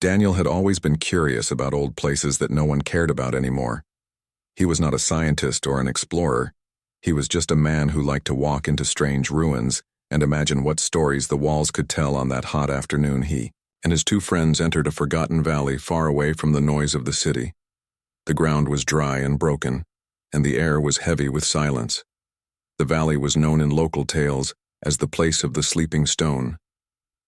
Daniel had always been curious about old places that no one cared about anymore. He was not a scientist or an explorer. He was just a man who liked to walk into strange ruins and imagine what stories the walls could tell. On that hot afternoon, he and his two friends entered a forgotten valley far away from the noise of the city. The ground was dry and broken, and the air was heavy with silence. The valley was known in local tales as the place of the sleeping stone.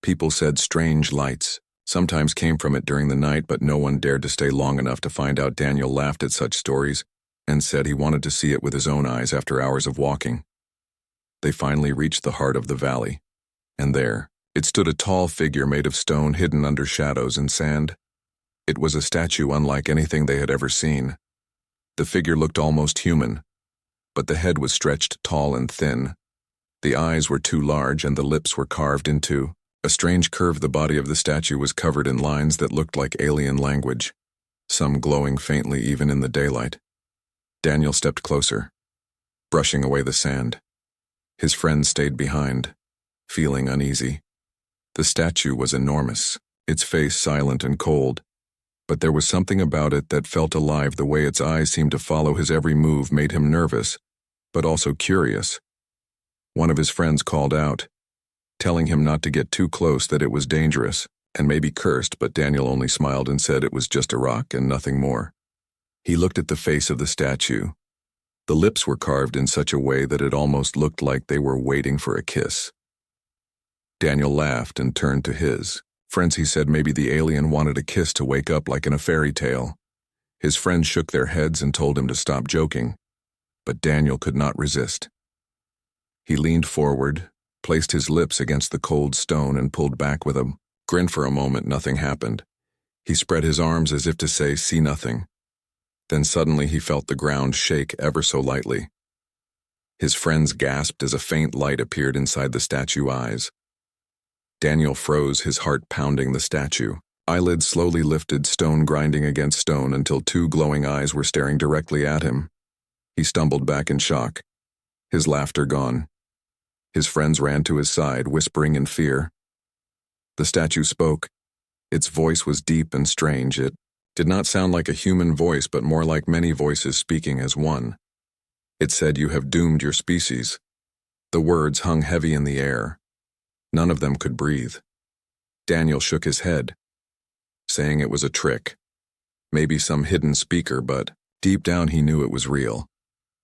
People said strange lights sometimes came from it during the night, but no one dared to stay long enough to find out. Daniel laughed at such stories and said he wanted to see it with his own eyes after hours of walking. They finally reached the heart of the valley, and there, it stood a tall figure made of stone hidden under shadows and sand. It was a statue unlike anything they had ever seen. The figure looked almost human, but the head was stretched tall and thin. The eyes were too large and the lips were carved into a strange curve. The body of the statue was covered in lines that looked like alien language, some glowing faintly even in the daylight. Daniel stepped closer, brushing away the sand. His friends stayed behind, feeling uneasy. The statue was enormous, its face silent and cold, but there was something about it that felt alive. The way its eyes seemed to follow his every move made him nervous, but also curious. One of his friends called out, telling him not to get too close, that it was dangerous and maybe cursed, but Daniel only smiled and said it was just a rock and nothing more. He looked at the face of the statue. The lips were carved in such a way that it almost looked like they were waiting for a kiss. Daniel laughed and turned to his friends. He said maybe the alien wanted a kiss to wake up like in a fairy tale. His friends shook their heads and told him to stop joking, but Daniel could not resist. He leaned forward, placed his lips against the cold stone and pulled back with a grin. For a moment, nothing happened. He spread his arms as if to say, "See nothing." Then suddenly he felt the ground shake ever so lightly. His friends gasped as a faint light appeared inside the statue's eyes. Daniel froze, his heart pounding. The statue eyelids slowly lifted, stone grinding against stone, until two glowing eyes were staring directly at him. He stumbled back in shock, his laughter gone. His friends ran to his side, whispering in fear. The statue spoke. Its voice was deep and strange. It did not sound like a human voice, but more like many voices speaking as one. It said, "You have doomed your species." The words hung heavy in the air. None of them could breathe. Daniel shook his head, saying it was a trick. Maybe some hidden speaker, but deep down he knew it was real.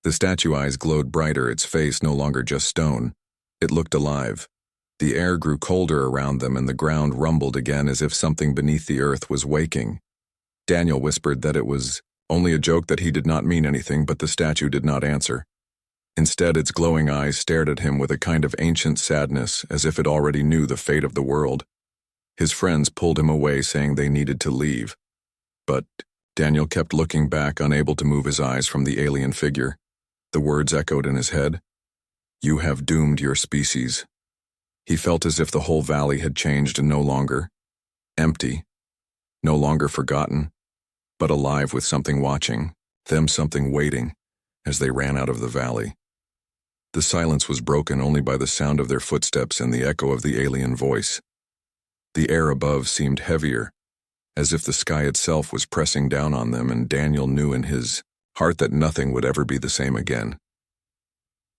The statue eyes glowed brighter, its face no longer just stone. It looked alive. The air grew colder around them and the ground rumbled again as if something beneath the earth was waking. Daniel whispered that it was only a joke, that he did not mean anything, but the statue did not answer. Instead, its glowing eyes stared at him with a kind of ancient sadness, as if it already knew the fate of the world. His friends pulled him away, saying they needed to leave. But Daniel kept looking back, unable to move his eyes from the alien figure. The words echoed in his head. "You have doomed your species." He felt as if the whole valley had changed, and no longer empty, no longer forgotten, but alive with something watching, them something waiting, as they ran out of the valley. The silence was broken only by the sound of their footsteps and the echo of the alien voice. The air above seemed heavier, as if the sky itself was pressing down on them, and Daniel knew in his heart that nothing would ever be the same again.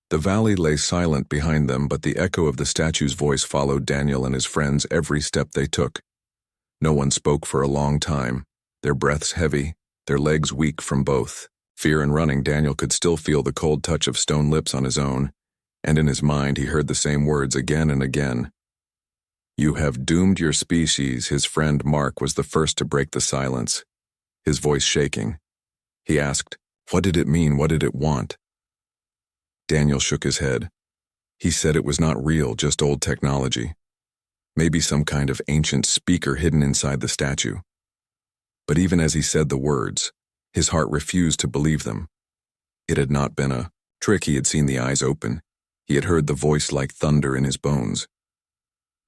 The valley lay silent behind them, but the echo of the statue's voice followed Daniel and his friends every step they took. No one spoke for a long time, their breaths heavy, their legs weak from both fear and running. Daniel could still feel the cold touch of stone lips on his own, and in his mind he heard the same words again and again. "You have doomed your species." His friend Mark was the first to break the silence, his voice shaking. He asked, "What did it mean? What did it want?" Daniel shook his head. He said it was not real, just old technology. Maybe some kind of ancient speaker hidden inside the statue. But even as he said the words, his heart refused to believe them. It had not been a trick. He had seen the eyes open. He had heard the voice like thunder in his bones.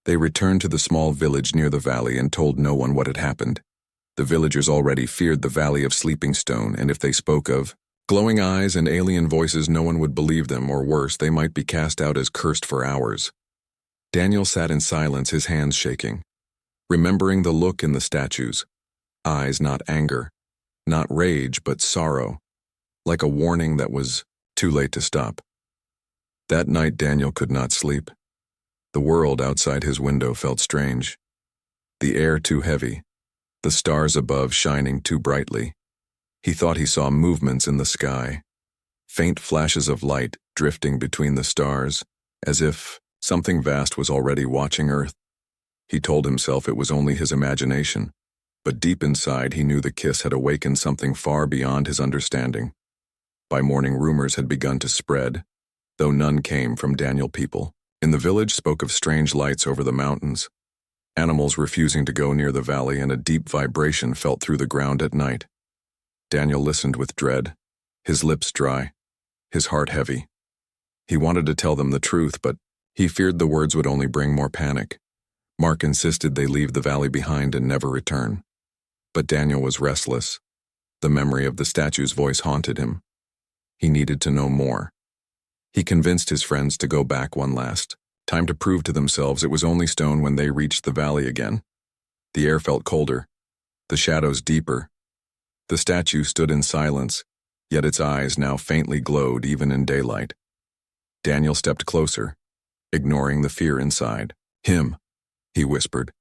They returned to the small village near the valley and told no one what had happened. The villagers already feared the Valley of Sleeping Stone, and if they spoke of glowing eyes and alien voices, no one would believe them, or worse, they might be cast out as cursed for hours. Daniel sat in silence, his hands shaking. remembering the look in the statues. Eyes not anger, not rage, but sorrow, like a warning that was too late to stop. That night Daniel could not sleep. The world outside his window felt strange. The air too heavy, the stars above shining too brightly. He thought he saw movements in the sky, faint flashes of light drifting between the stars, as if something vast was already watching Earth. He told himself it was only his imagination, but deep inside he knew the kiss had awakened something far beyond his understanding. By morning rumors had begun to spread, though none came from Daniel people. In the village spoke of strange lights over the mountains, animals refusing to go near the valley, and a deep vibration felt through the ground at night. Daniel listened with dread, his lips dry, his heart heavy. He wanted to tell them the truth, but he feared the words would only bring more panic. Mark insisted they leave the valley behind and never return. But Daniel was restless. The memory of the statue's voice haunted him. He needed to know more. He convinced his friends to go back one last time to prove to themselves it was only stone when they reached the valley again. The air felt colder, the shadows deeper. The statue stood in silence, yet its eyes now faintly glowed even in daylight. Daniel stepped closer, ignoring the fear inside. "Him," he whispered,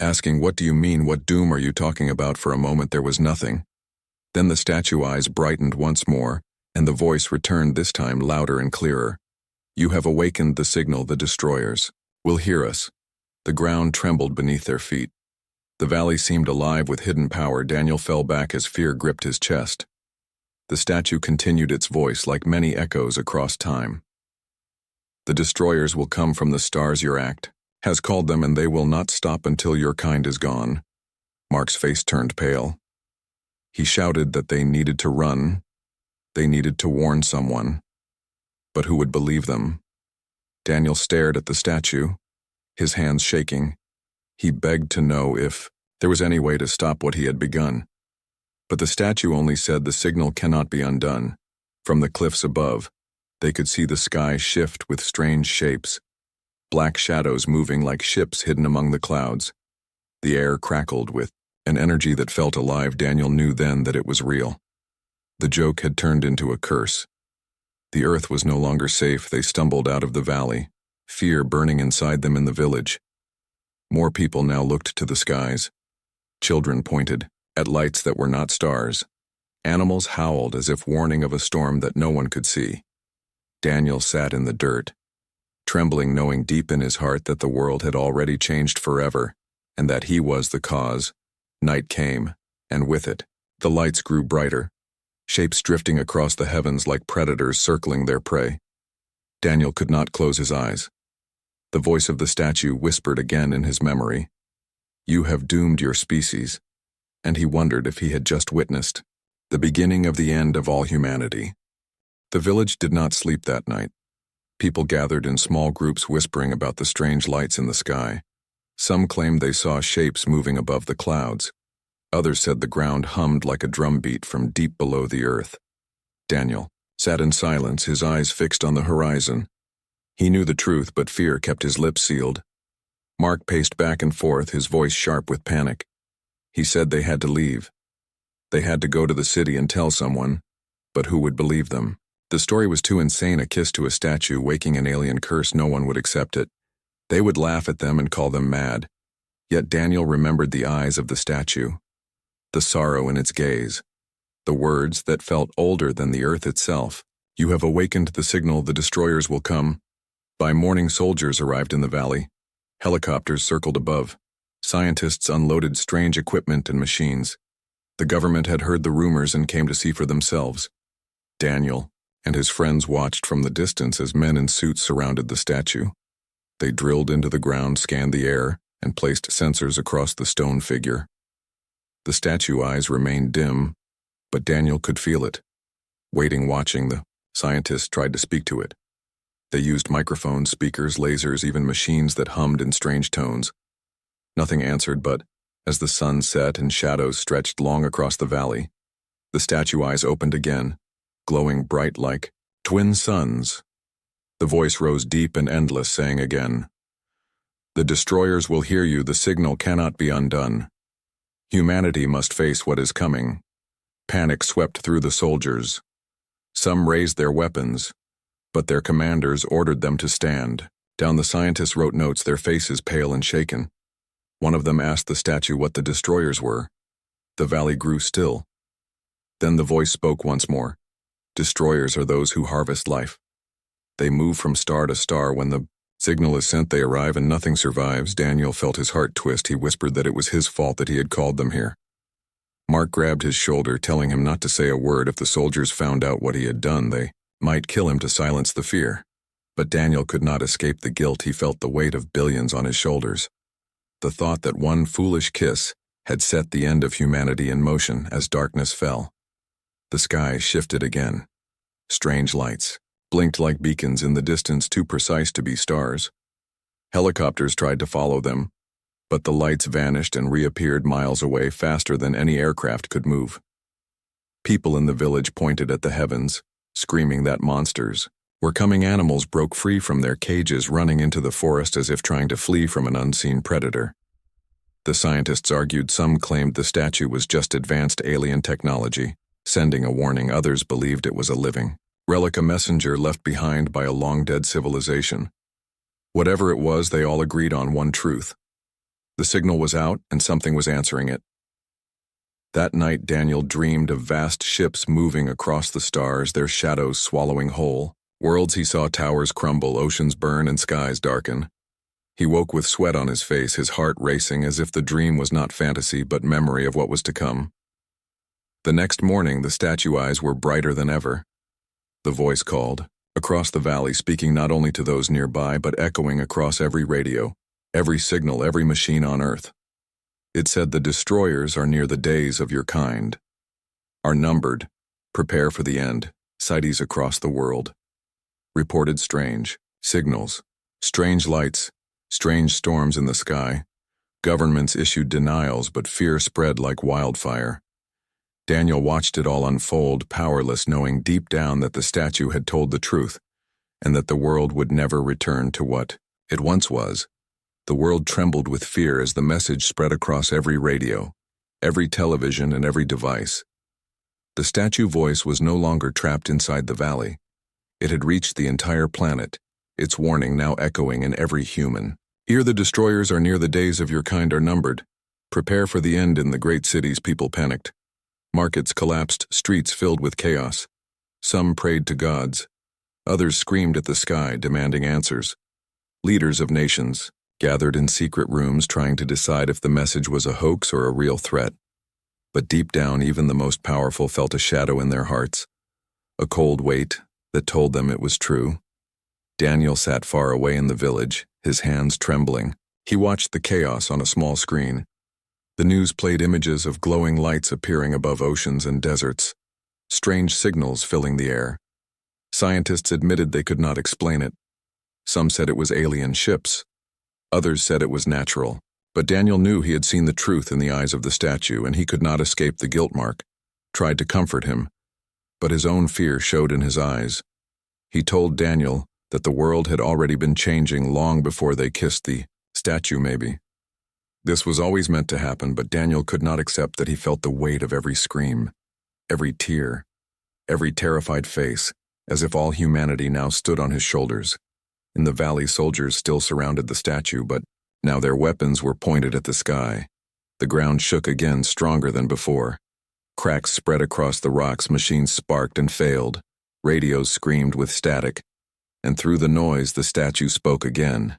asking, "What do you mean? What doom are you talking about?" For a moment there was nothing. Then the statue eyes brightened once more, and the voice returned, this time louder and clearer. "You have awakened the signal the destroyers will hear us." The ground trembled beneath their feet. The valley seemed alive with hidden power. Daniel fell back as fear gripped his chest. The statue continued its voice like many echoes across time. "The destroyers will come from the stars. Your act has called them, and they will not stop until your kind is gone." Mark's face turned pale. He shouted that they needed to run. They needed to warn someone. But who would believe them? Daniel stared at the statue, his hands shaking. He begged to know if there was any way to stop what he had begun. But the statue only said, "The signal cannot be undone." From the cliffs above, they could see the sky shift with strange shapes, black shadows moving like ships hidden among the clouds. The air crackled with an energy that felt alive. Daniel knew then that it was real. The joke had turned into a curse. The earth was no longer safe. They stumbled out of the valley, fear burning inside them in the village. More people now looked to the skies. Children pointed at lights that were not stars. Animals howled as if warning of a storm that no one could see. Daniel sat in the dirt, trembling, knowing deep in his heart that the world had already changed forever, and that he was the cause. Night came, and with it, the lights grew brighter, shapes drifting across the heavens like predators circling their prey. Daniel could not close his eyes. The voice of the statue whispered again in his memory, "You have doomed your species," and he wondered if he had just witnessed the beginning of the end of all humanity. The village did not sleep that night. People gathered in small groups whispering about the strange lights in the sky. Some claimed they saw shapes moving above the clouds. Others said the ground hummed like a drumbeat from deep below the earth. Daniel sat in silence, his eyes fixed on the horizon. He knew the truth, but fear kept his lips sealed. Mark paced back and forth, his voice sharp with panic. He said they had to leave. They had to go to the city and tell someone, but who would believe them? The story was too insane. A kiss to a statue, waking an alien curse. No one would accept it. They would laugh at them and call them mad. Yet Daniel remembered the eyes of the statue, the sorrow in its gaze, the words that felt older than the earth itself. "You have awakened the signal the destroyers will come." By morning, soldiers arrived in the valley. Helicopters circled above. Scientists unloaded strange equipment and machines. The government had heard the rumors and came to see for themselves. Daniel and his friends watched from the distance as men in suits surrounded the statue. They drilled into the ground, scanned the air, and placed sensors across the stone figure. The statue eyes remained dim, but Daniel could feel it. Waiting, watching, the scientists tried to speak to it. They used microphones, speakers, lasers, even machines that hummed in strange tones. Nothing answered, but as the sun set and shadows stretched long across the valley, the statue eyes opened again, glowing bright like twin suns. The voice rose deep and endless, saying again, The destroyers will hear you, the signal cannot be undone. Humanity must face what is coming. Panic swept through the soldiers. Some raised their weapons, but their commanders ordered them to stand. Down the scientists wrote notes, their faces pale and shaken. One of them asked the statue what the destroyers were. The valley grew still. Then the voice spoke once more. Destroyers are those who harvest life. They move from star to star. When the signal is sent, they arrive and nothing survives. Daniel felt his heart twist. He whispered that it was his fault that he had called them here. Mark grabbed his shoulder, telling him not to say a word. If the soldiers found out what he had done, they might kill him to silence the fear. But Daniel could not escape the guilt. He felt the weight of billions on his shoulders. The thought that one foolish kiss had set the end of humanity in motion. As darkness fell, the sky shifted again. Strange lights blinked like beacons in the distance, too precise to be stars. Helicopters tried to follow them, but the lights vanished and reappeared miles away, faster than any aircraft could move. People in the village pointed at the heavens, screaming that monsters were coming. Animals broke free from their cages, running into the forest as if trying to flee from an unseen predator. The scientists argued. Some claimed the statue was just advanced alien technology, sending a warning. Others believed it was a living relic, a messenger left behind by a long-dead civilization. Whatever it was, they all agreed on one truth. The signal was out, and something was answering it. That night, Daniel dreamed of vast ships moving across the stars, their shadows swallowing whole. Worlds he saw, towers crumble, oceans burn, and skies darken. He woke with sweat on his face, his heart racing, as if the dream was not fantasy but memory of what was to come. The next morning, the statue eyes were brighter than ever. The voice called across the valley, speaking not only to those nearby but echoing across every radio, every signal, every machine on Earth. It said, "The destroyers are near. The days of your kind are numbered. Prepare for the end." Cities across the world reported strange signals, strange lights, strange storms in the sky. Governments issued denials, but fear spread like wildfire. Daniel watched it all unfold, powerless, knowing deep down that the statue had told the truth, and that the world would never return to what it once was. The world trembled with fear as the message spread across every radio, every television, and every device. The statue voice was no longer trapped inside the valley. It had reached the entire planet, its warning now echoing in every human ear. The destroyers are near. The days of your kind are numbered. Prepare for the end. In the great cities, people panicked. Markets collapsed, streets filled with chaos. Some prayed to gods. Others screamed at the sky, demanding answers. Leaders of nations gathered in secret rooms, trying to decide if the message was a hoax or a real threat. But deep down, even the most powerful felt a shadow in their hearts, a cold weight that told them it was true. Daniel sat far away in the village, his hands trembling. He watched the chaos on a small screen. The news played images of glowing lights appearing above oceans and deserts, strange signals filling the air. Scientists admitted they could not explain it. Some said it was alien ships. Others said it was natural. But Daniel knew he had seen the truth in the eyes of the statue, and he could not escape the guilt. Mark tried to comfort him, but his own fear showed in his eyes. He told Daniel that the world had already been changing long before they kissed the statue. Maybe this was always meant to happen, but Daniel could not accept that he felt the weight of every scream, every tear, every terrified face, as if all humanity now stood on his shoulders. In the valley, soldiers still surrounded the statue, but now their weapons were pointed at the sky. The ground shook again, stronger than before. Cracks spread across the rocks, machines sparked and failed, radios screamed with static, and through the noise the statue spoke again.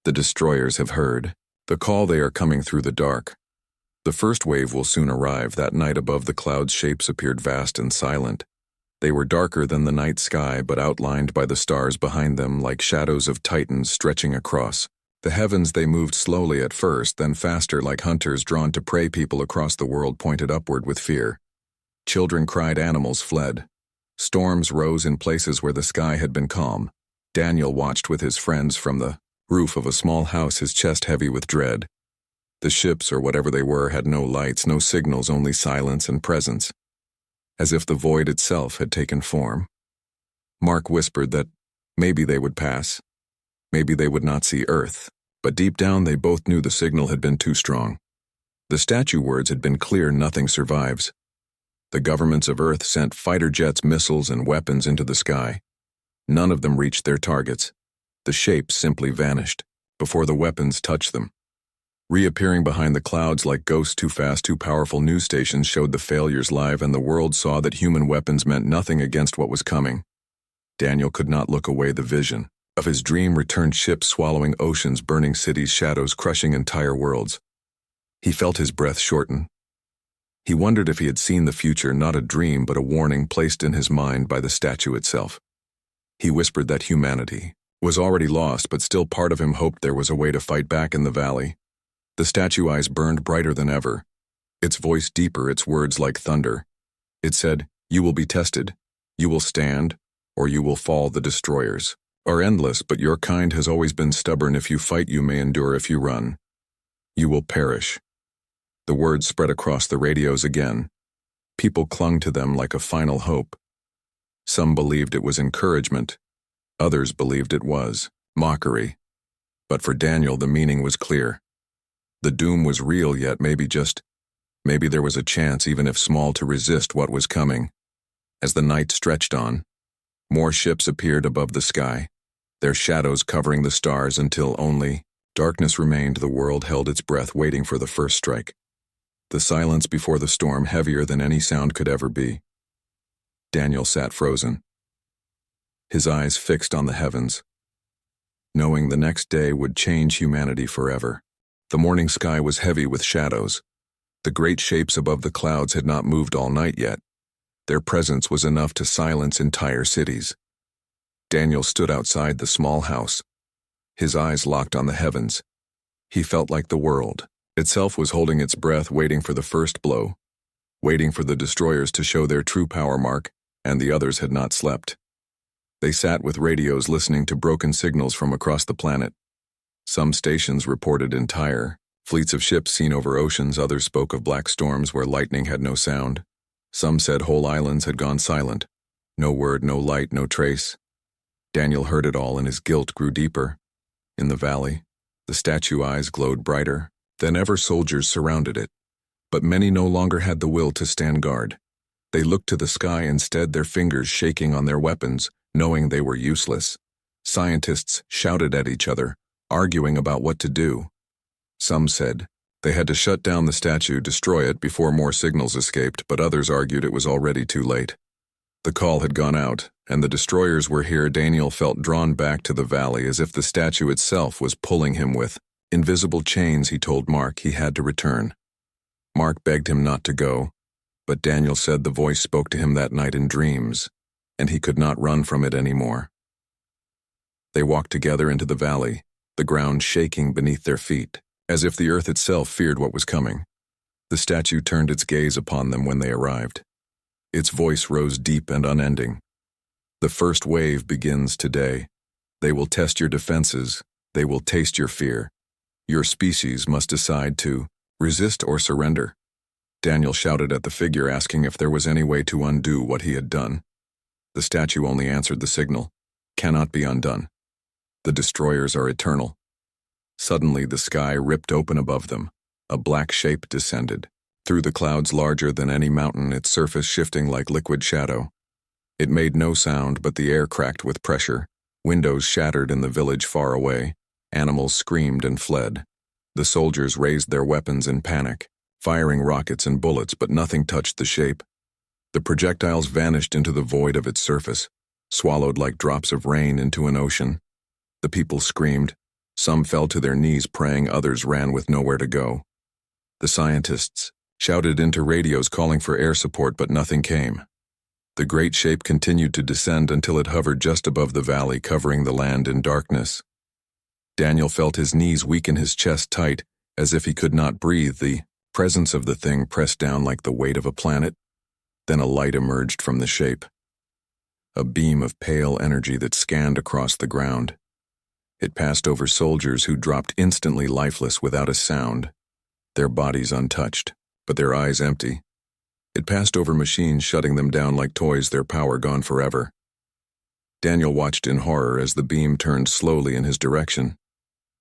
"The destroyers have heard the call. They are coming through the dark. The first wave will soon arrive." That night above the clouds, shapes appeared vast and silent. They were darker than the night sky, but outlined by the stars behind them like shadows of titans stretching across the heavens. They moved slowly at first, then faster, like hunters drawn to prey. People across the world pointed upward with fear. Children cried, animals fled. Storms rose in places where the sky had been calm. Daniel watched with his friends from the roof of a small house, his chest heavy with dread. The ships, or whatever they were, had no lights, no signals, only silence and presence, as if the void itself had taken form. Mark whispered that maybe they would pass. Maybe they would not see Earth But deep down they both knew the signal had been too strong. The statue words had been clear: nothing survives. The governments of Earth sent fighter jets, missiles, and weapons into the sky. None of them reached their targets. The shapes simply vanished before the weapons touched them. Reappearing behind the clouds like ghosts, too fast, too powerful, news stations showed the failures live, and the world saw that human weapons meant nothing against what was coming. Daniel could not look away. The vision of his dream returned: ships swallowing oceans, burning cities, shadows crushing entire worlds. He felt his breath shorten. He wondered if he had seen the future, not a dream but a warning placed in his mind by the statue itself. He whispered that humanity was already lost, but still part of him hoped there was a way to fight back in the valley. The statue eyes burned brighter than ever, its voice deeper, its words like thunder. It said, "You will be tested. You will stand, or you will fall. The destroyers are endless, but your kind has always been stubborn. If you fight, you may endure. If you run, you will perish." The words spread across the radios again. People clung to them like a final hope. Some believed it was encouragement. Others believed it was mockery. But for Daniel, the meaning was clear. The doom was real, yet maybe there was a chance, even if small, to resist what was coming. As the night stretched on, more ships appeared above the sky, their shadows covering the stars until only darkness remained. The world held its breath, waiting for the first strike. The silence before the storm, heavier than any sound could ever be. Daniel sat frozen, his eyes fixed on the heavens, knowing the next day would change humanity forever. The morning sky was heavy with shadows. The great shapes above the clouds had not moved all night yet. Their presence was enough to silence entire cities. Daniel stood outside the small house, his eyes locked on the heavens. He felt like the world itself was holding its breath, waiting for the first blow, waiting for the destroyers to show their true power mark, and the others had not slept. They sat with radios, listening to broken signals from across the planet. Some stations reported entire fleets of ships seen over oceans, others spoke of black storms where lightning had no sound. Some said whole islands had gone silent. No word, no light, no trace. Daniel heard it all, and his guilt grew deeper. In the valley, the statue eyes glowed brighter than ever. Soldiers surrounded it, but many no longer had the will to stand guard. They looked to the sky instead, their fingers shaking on their weapons, knowing they were useless. Scientists shouted at each other, arguing about what to do. Some said they had to shut down the statue, destroy it before more signals escaped, but others argued it was already too late. The call had gone out, and the destroyers were here. Daniel felt drawn back to the valley, as if the statue itself was pulling him with invisible chains. He told Mark he had to return. Mark begged him not to go, but Daniel said the voice spoke to him that night in dreams, and he could not run from it anymore. They walked together into the valley, the ground shaking beneath their feet, as if the earth itself feared what was coming. The statue turned its gaze upon them when they arrived. Its voice rose deep and unending. "The first wave begins today. They will test your defenses. They will taste your fear. Your species must decide to resist or surrender." Daniel shouted at the figure, asking if there was any way to undo what he had done. The statue only answered the signal: "Cannot be undone. The destroyers are eternal." Suddenly the sky ripped open above them. A black shape descended through the clouds, larger than any mountain, its surface shifting like liquid shadow. It made no sound, but the air cracked with pressure. Windows shattered in the village far away. Animals screamed and fled. The soldiers raised their weapons in panic, firing rockets and bullets, but nothing touched the shape. The projectiles vanished into the void of its surface, swallowed like drops of rain into an ocean. The people screamed. Some fell to their knees praying, others ran with nowhere to go. The scientists shouted into radios calling for air support, but nothing came. The great shape continued to descend until it hovered just above the valley, covering the land in darkness. Daniel felt his knees weaken, his chest tight, as if he could not breathe. The presence of the thing pressed down like the weight of a planet. Then a light emerged from the shape, a beam of pale energy that scanned across the ground. It passed over soldiers, who dropped instantly lifeless without a sound, their bodies untouched, but their eyes empty. It passed over machines, shutting them down like toys, their power gone forever. Daniel watched in horror as the beam turned slowly in his direction.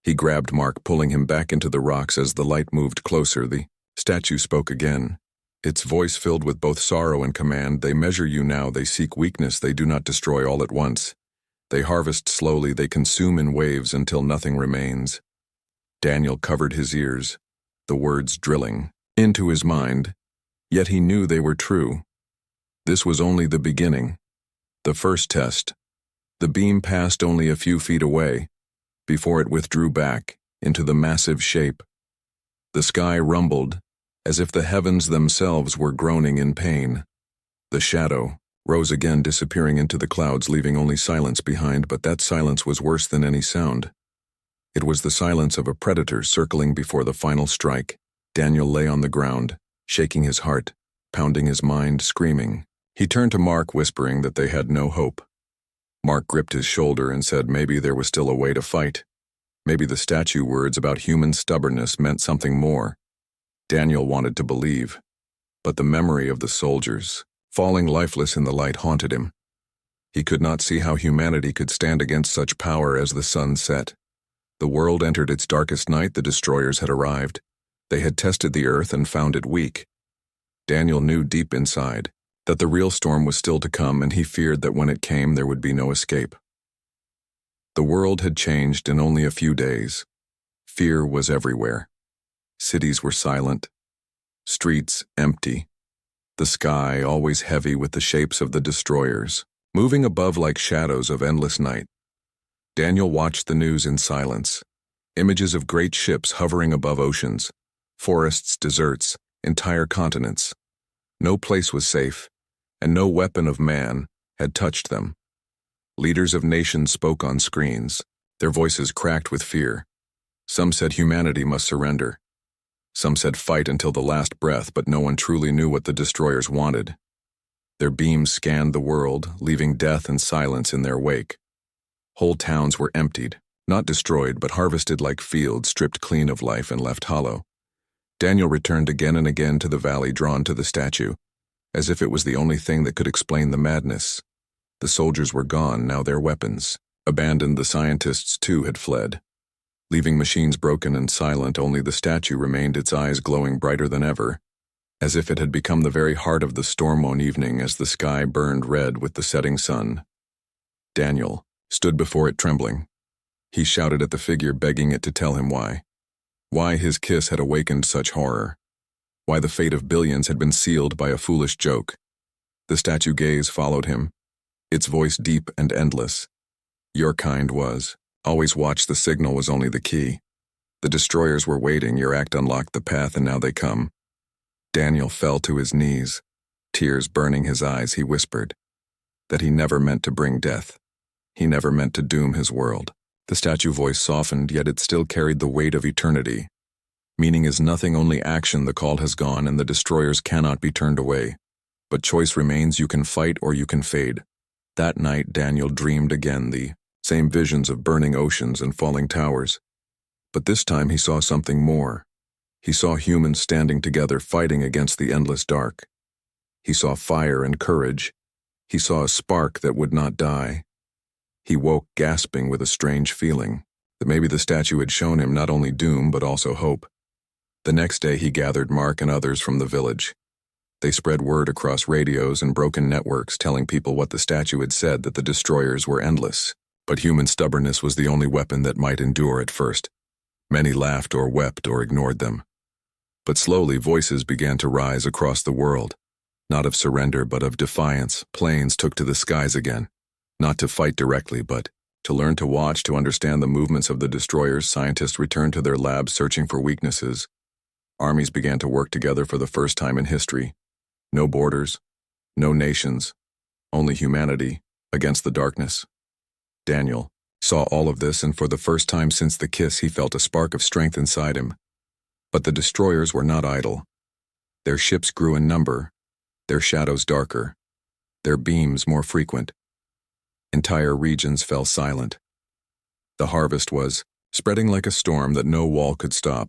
He grabbed Mark, pulling him back into the rocks. As the light moved closer, the statue spoke again. Its voice filled with both sorrow and command. They measure you now, they seek weakness, they do not destroy all at once. They harvest slowly, they consume in waves until nothing remains. Daniel covered his ears, the words drilling into his mind, yet he knew they were true. This was only the beginning, the first test. The beam passed only a few feet away, before it withdrew back into the massive shape. The sky rumbled, as if the heavens themselves were groaning in pain. The shadow rose again, disappearing into the clouds, leaving only silence behind, but that silence was worse than any sound. It was the silence of a predator circling before the final strike. Daniel lay on the ground, shaking his heart, pounding his mind, screaming. He turned to Mark, whispering that they had no hope. Mark gripped his shoulder and said maybe there was still a way to fight. Maybe the statue words about human stubbornness meant something more. Daniel wanted to believe, but the memory of the soldiers, falling lifeless in the light, haunted him. He could not see how humanity could stand against such power. As the sun set, the world entered its darkest night. The destroyers had arrived. They had tested the earth and found it weak. Daniel knew deep inside that the real storm was still to come, and he feared that when it came there would be no escape. The world had changed in only a few days. Fear was everywhere. Cities were silent, streets empty, the sky always heavy with the shapes of the destroyers, moving above like shadows of endless night. Daniel watched the news in silence. Images of great ships hovering above oceans, forests, deserts, entire continents. No place was safe, and no weapon of man had touched them. Leaders of nations spoke on screens, their voices cracked with fear. Some said humanity must surrender. Some said fight until the last breath, but no one truly knew what the destroyers wanted. Their beams scanned the world, leaving death and silence in their wake. Whole towns were emptied, not destroyed, but harvested like fields, stripped clean of life and left hollow. Daniel returned again and again to the valley, drawn to the statue, as if it was the only thing that could explain the madness. The soldiers were gone, now their weapons abandoned. The scientists too had fled. Leaving machines broken and silent, only the statue remained, its eyes glowing brighter than ever, as if it had become the very heart of the storm one evening as the sky burned red with the setting sun. Daniel stood before it trembling. He shouted at the figure, begging it to tell him why. Why his kiss had awakened such horror. Why the fate of billions had been sealed by a foolish joke. The statue gaze followed him, its voice deep and endless. Your kind was. Always watch, the signal was only the key. The destroyers were waiting, your act unlocked the path, and now they come. Daniel fell to his knees, tears burning his eyes. He whispered that he never meant to bring death. He never meant to doom his world. The statue voice softened, yet it still carried the weight of eternity. Meaning is nothing, only action. The call has gone, and the destroyers cannot be turned away. But choice remains, you can fight or you can fade. That night, Daniel dreamed again, the same visions of burning oceans and falling towers. But this time he saw something more. He saw humans standing together, fighting against the endless dark. He saw fire and courage. He saw a spark that would not die. He woke gasping with a strange feeling that maybe the statue had shown him not only doom but also hope. The next day he gathered Mark and others from the village. They spread word across radios and broken networks, telling people what the statue had said, that the destroyers were endless. But human stubbornness was the only weapon that might endure at first. Many laughed or wept or ignored them. But slowly voices began to rise across the world, not of surrender but of defiance. Planes took to the skies again, not to fight directly but to learn to watch, to understand the movements of the destroyers. Scientists returned to their labs searching for weaknesses. Armies began to work together for the first time in history. No borders, no nations, only humanity against the darkness. Daniel saw all of this, and for the first time since the kiss he felt a spark of strength inside him. But the destroyers were not idle. Their ships grew in number, their shadows darker, their beams more frequent. Entire regions fell silent. The harvest was spreading like a storm that no wall could stop.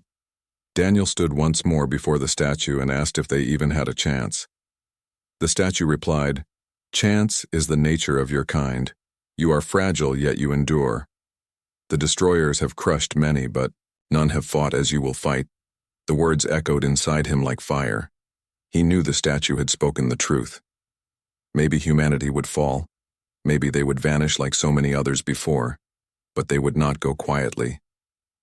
Daniel stood once more before the statue and asked if they even had a chance. The statue replied, "Chance is the nature of your kind. You are fragile, yet you endure. The destroyers have crushed many, but none have fought as you will fight. The words echoed inside him like fire. He knew the statue had spoken the truth. Maybe humanity would fall. Maybe they would vanish like so many others before. But they would not go quietly.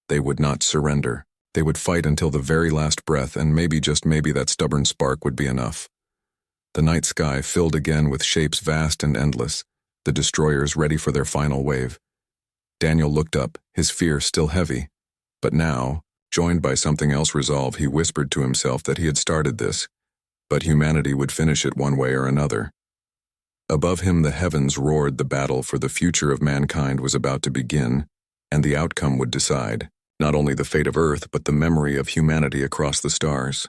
They would not surrender. They would fight until the very last breath, and maybe, just maybe, that stubborn spark would be enough. The night sky filled again with shapes vast and endless, the destroyers ready for their final wave. Daniel looked up, his fear still heavy. But now, joined by something else resolve, he whispered to himself that he had started this, but humanity would finish it one way or another. Above him the heavens roared. The battle for the future of mankind was about to begin, and the outcome would decide not only the fate of Earth but the memory of humanity across the stars.